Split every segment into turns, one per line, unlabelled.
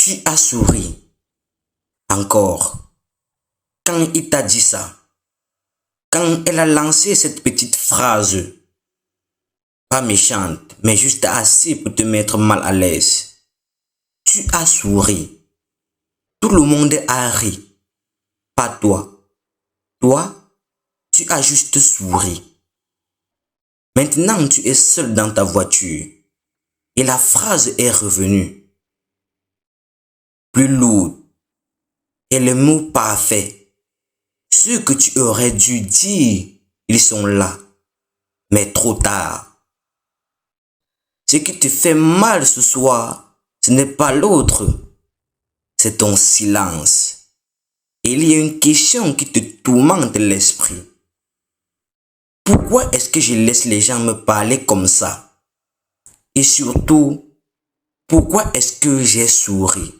Tu as souri. Encore. Quand il t'a dit ça, quand elle a lancé cette petite phrase, pas méchante, mais juste assez pour te mettre mal à l'aise, tu as souri. Tout le monde a ri. Pas toi. Toi, tu as juste souri. Maintenant, tu es seul dans ta voiture et la phrase est revenue. Plus lourde et les mots parfaits. Ceux que tu aurais dû dire, ils sont là, mais trop tard. Ce qui te fait mal ce soir, ce n'est pas l'autre, c'est ton silence. Et il y a une question qui te tourmente l'esprit. Pourquoi est-ce que je laisse les gens me parler comme ça? Et surtout, pourquoi est-ce que j'ai souri?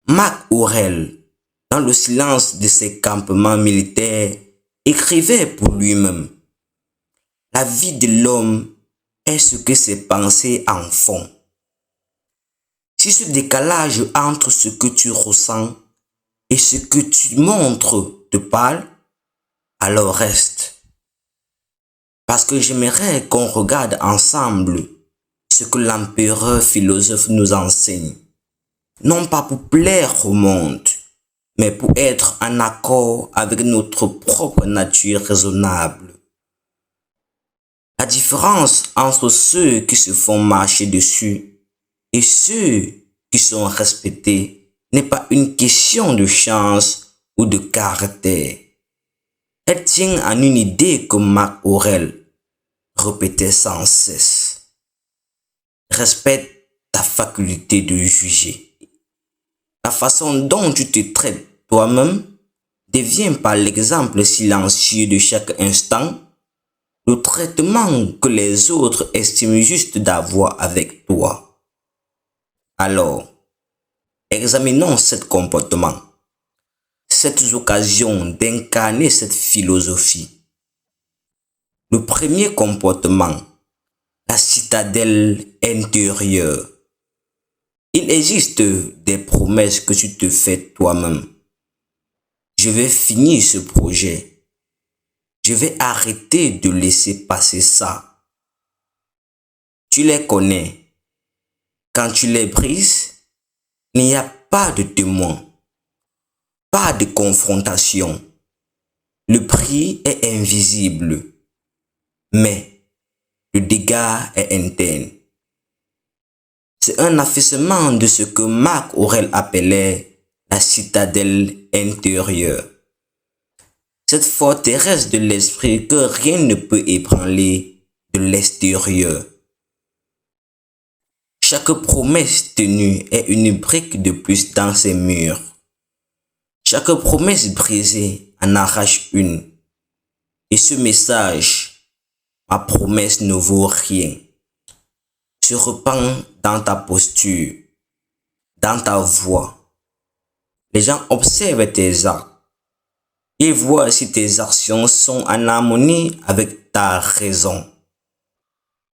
Marc Aurèle, dans le silence de ses campements militaires, écrivait pour lui-même: la vie de l'homme est ce que ses pensées en font. Si ce décalage entre ce que tu ressens et ce que tu montres te parle, alors reste. Parce que j'aimerais qu'on regarde ensemble ce que l'empereur philosophe nous enseigne. Non pas pour plaire au monde, mais pour être en accord avec notre propre nature raisonnable. La différence entre ceux qui se font marcher dessus et ceux qui sont respectés n'est pas une question de chance ou de caractère. Elle tient en une idée que Marc Aurèle répétait sans cesse. Respecte ta faculté de juger. La façon dont tu te traites toi-même devient par l'exemple silencieux de chaque instant le traitement que les autres estiment juste d'avoir avec toi. Alors, examinons ce comportement, cette occasion d'incarner cette philosophie. Le premier comportement, la citadelle intérieure. Il existe des promesses que tu te fais toi-même. Je vais finir ce projet. Je vais arrêter de laisser passer ça. Tu les connais. Quand tu les brises, il n'y a pas de témoin, pas de confrontation. Le prix est invisible, mais le dégât est interne. C'est un affaissement de ce que Marc Aurèle appelait la citadelle intérieure. Cette forteresse de l'esprit que rien ne peut ébranler de l'extérieur. Chaque promesse tenue est une brique de plus dans ses murs. Chaque promesse brisée en arrache une. Et ce message, ma promesse ne vaut rien, se repent dans ta posture, dans ta voix. Les gens observent tes actes et voient si tes actions sont en harmonie avec ta raison.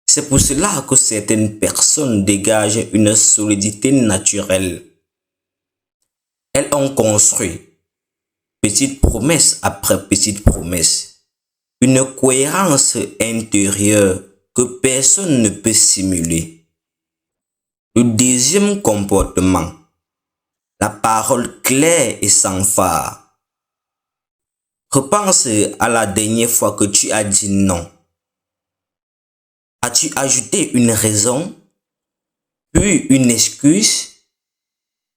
C'est pour cela que certaines personnes dégagent une solidité naturelle. Elles ont construit, petite promesse après petite promesse, une cohérence intérieure que personne ne peut simuler. Le deuxième comportement, la parole claire et sans phare. Repense à la dernière fois que tu as dit non. As-tu ajouté une raison, puis une excuse,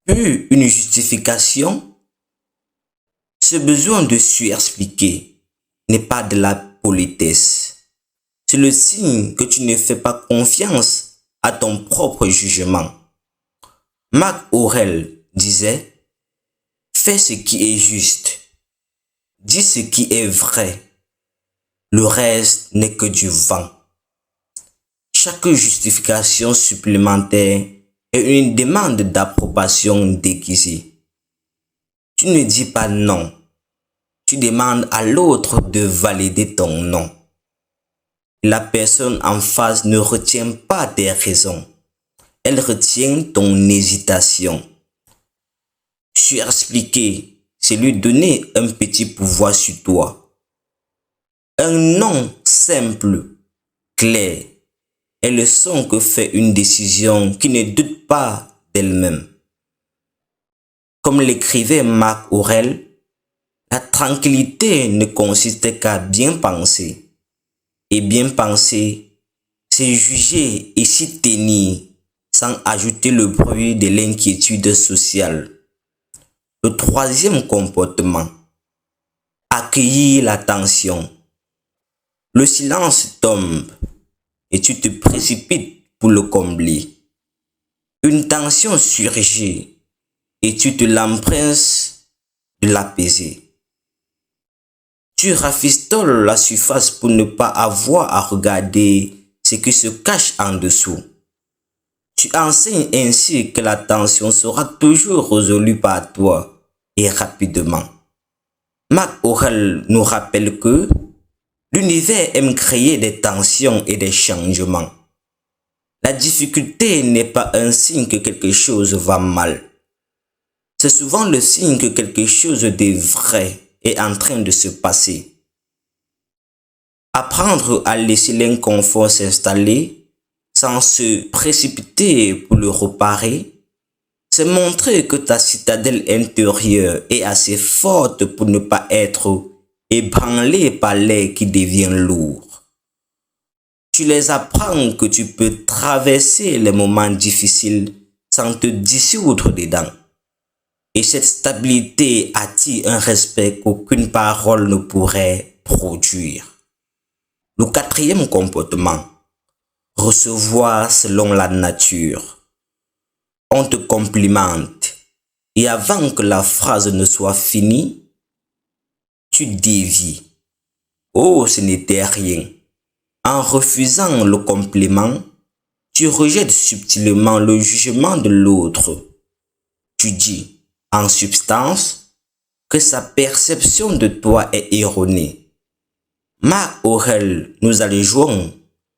puis une justification? Ce besoin de surexpliquer n'est pas de la politesse. C'est le signe que tu ne fais pas confiance à ton propre jugement. Marc Aurèle disait: fais ce qui est juste. Dis ce qui est vrai. Le reste n'est que du vent. Chaque justification supplémentaire est une demande d'approbation déguisée. Tu ne dis pas non. Tu demandes à l'autre de valider ton non. La personne en face ne retient pas tes raisons. elle retient ton hésitation. Surexpliquer, c'est lui donner un petit pouvoir sur toi. Un non simple, clair, est le son que fait une décision qui ne doute pas d'elle-même. Comme l'écrivait Marc Aurèle, la tranquillité ne consiste qu'à bien penser. Et bien penser, c'est juger et s'y tenir sans ajouter le bruit de l'inquiétude sociale. Le troisième comportement, accueillir l'attention. Le silence tombe et tu te précipites pour le combler. Une tension surgit et tu te l'empresses de l'apaiser. Tu rafistoles la surface pour ne pas avoir à regarder ce qui se cache en dessous. Tu enseignes ainsi que la tension sera toujours résolue par toi et rapidement. Marc Aurèle nous rappelle que l'univers aime créer des tensions et des changements. La difficulté n'est pas un signe que quelque chose va mal. C'est souvent le signe que quelque chose de vrai est en train de se passer. Apprendre à laisser l'inconfort s'installer sans se précipiter pour le réparer, c'est montrer que ta citadelle intérieure est assez forte pour ne pas être ébranlée par l'air qui devient lourd. Tu les apprends que tu peux traverser les moments difficiles sans te dissoudre dedans. Et cette stabilité attire un respect qu'aucune parole ne pourrait produire. Le quatrième comportement, recevoir selon la nature. On te complimente et avant que la phrase ne soit finie, tu dévies. Oh, ce n'était rien. En refusant le compliment, tu rejettes subtilement le jugement de l'autre. Tu dis, en substance, que sa perception de toi est erronée. Marc Aurèle nous allégeons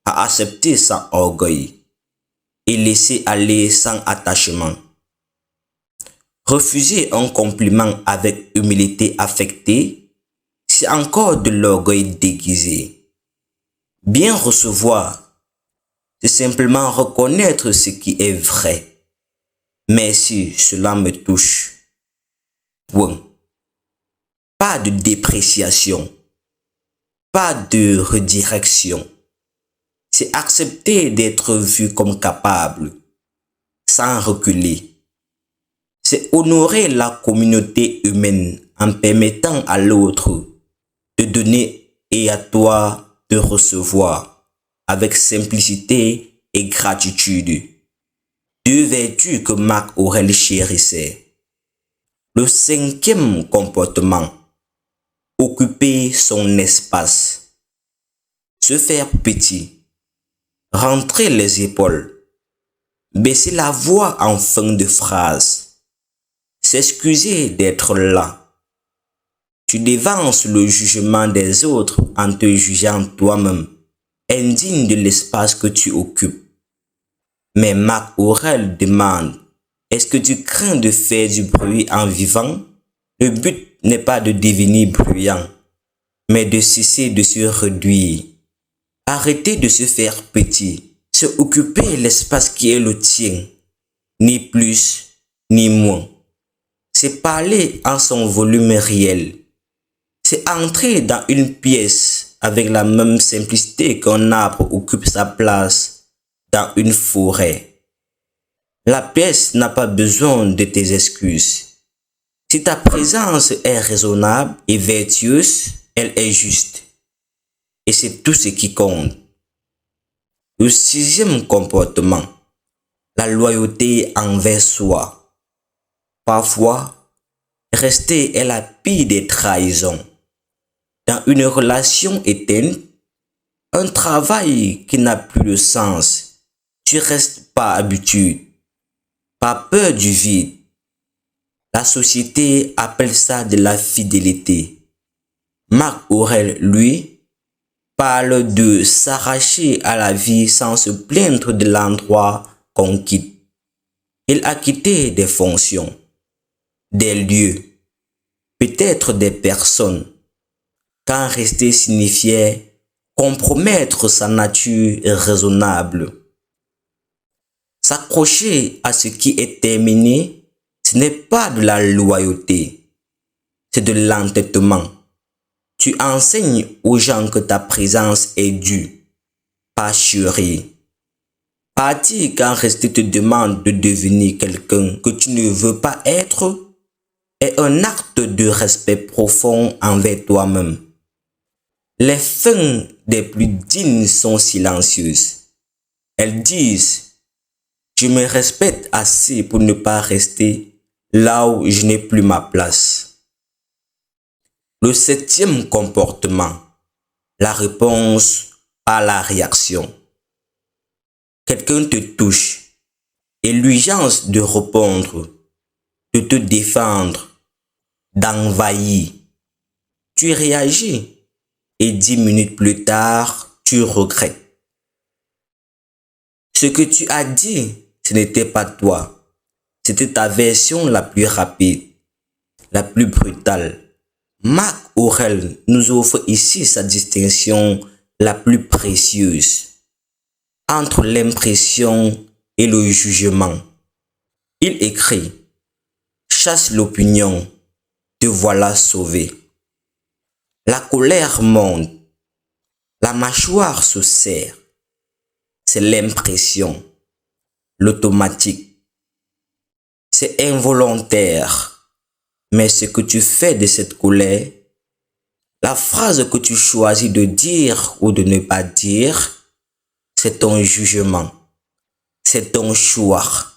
à accepter sans orgueil et laisser aller sans attachement. Refuser un compliment avec humilité affectée, c'est encore de l'orgueil déguisé. Bien recevoir, c'est simplement reconnaître ce qui est vrai. Merci, cela me touche. Point. Pas de dépréciation, pas de redirection. C'est accepter d'être vu comme capable, sans reculer. C'est honorer la communauté humaine en permettant à l'autre de donner et à toi de recevoir avec simplicité et gratitude. Deux vertus que Marc Aurèle chérissait. Le cinquième comportement, occuper son espace. Se faire petit, rentrer les épaules, baisser la voix en fin de phrase, s'excuser d'être là. Tu dévances le jugement des autres en te jugeant toi-même, indigne de l'espace que tu occupes. Mais Marc Aurèle demande, est-ce que tu crains de faire du bruit en vivant? Le but n'est pas de devenir bruyant, mais de cesser de se réduire. Arrêter de se faire petit, c'est occuper l'espace qui est le tien, ni plus ni moins. C'est parler en son volume réel. C'est entrer dans une pièce avec la même simplicité qu'un arbre occupe sa place dans une forêt. La pièce n'a pas besoin de tes excuses. Si ta présence est raisonnable et vertueuse, elle est juste. Et c'est tout ce qui compte. Le sixième comportement, la loyauté envers soi. Parfois, rester est la pire des trahisons. Dans une relation éteinte, un travail qui n'a plus de sens, tu restes par habitude, par peur du vide. La société appelle ça de la fidélité. Marc Aurèle, lui, parle de s'arracher à la vie sans se plaindre de l'endroit qu'on quitte. Il a quitté des fonctions, des lieux, peut-être des personnes, quand rester signifiait compromettre sa nature raisonnable. S'accrocher à ce qui est terminé, ce n'est pas de la loyauté, c'est de l'entêtement. Tu enseignes aux gens que ta présence est due, pas chérie. Partir quand rester te demande de devenir quelqu'un que tu ne veux pas être est un acte de respect profond envers toi-même. Les fins des plus dignes sont silencieuses. Elles disent « Je me respecte assez pour ne pas rester là où je n'ai plus ma place ». Le septième comportement, la réponse à la réaction. Quelqu'un te touche et l'urgence de répondre, de te défendre, d'envahir. Tu réagis et 10 minutes plus tard, tu regrettes. Ce que tu as dit, ce n'était pas toi. C'était ta version la plus rapide, la plus brutale. Marc Aurèle nous offre ici sa distinction la plus précieuse entre l'impression et le jugement. Il écrit « Chasse l'opinion, te voilà sauvé ». La colère monte, la mâchoire se serre. C'est l'impression, l'automatique. C'est involontaire, mais ce que tu fais de cette colère, la phrase que tu choisis de dire ou de ne pas dire, c'est ton jugement, c'est ton choix.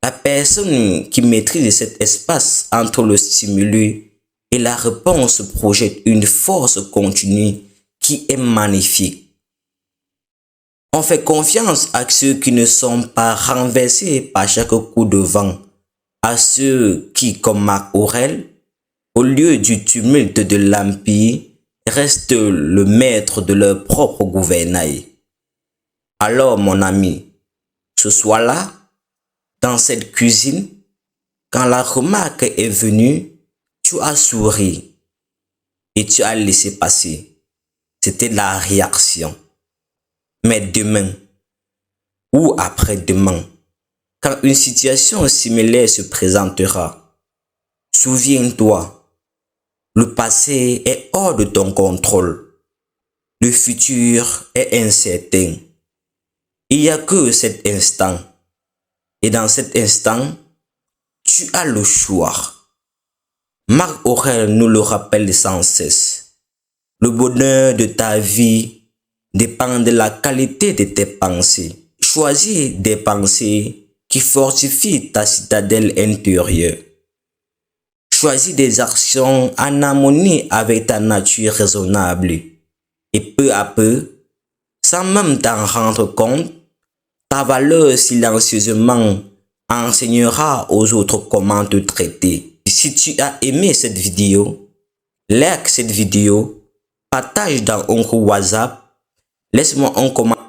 La personne qui maîtrise cet espace entre le stimulus et la réponse projette une force continue qui est magnifique. On fait confiance à ceux qui ne sont pas renversés par chaque coup de vent, à ceux qui, comme Marc Aurèle, au lieu du tumulte de l'empire, restent le maître de leur propre gouvernail. Alors, mon ami, ce soir-là, dans cette cuisine, quand la remarque est venue, tu as souri et tu as laissé passer. C'était la réaction. Mais demain ou après-demain, quand une situation similaire se présentera, souviens-toi, le passé est hors de ton contrôle. Le futur est incertain. Il n'y a que cet instant. Et dans cet instant, tu as le choix. Marc Aurèle nous le rappelle sans cesse. Le bonheur de ta vie dépend de la qualité de tes pensées. Choisis des pensées qui fortifient ta citadelle intérieure. Choisis des actions en harmonie avec ta nature raisonnable. Et peu à peu, sans même t'en rendre compte, ta valeur silencieusement enseignera aux autres comment te traiter. Si tu as aimé cette vidéo, like cette vidéo, partage dans un groupe WhatsApp, laisse-moi un commentaire.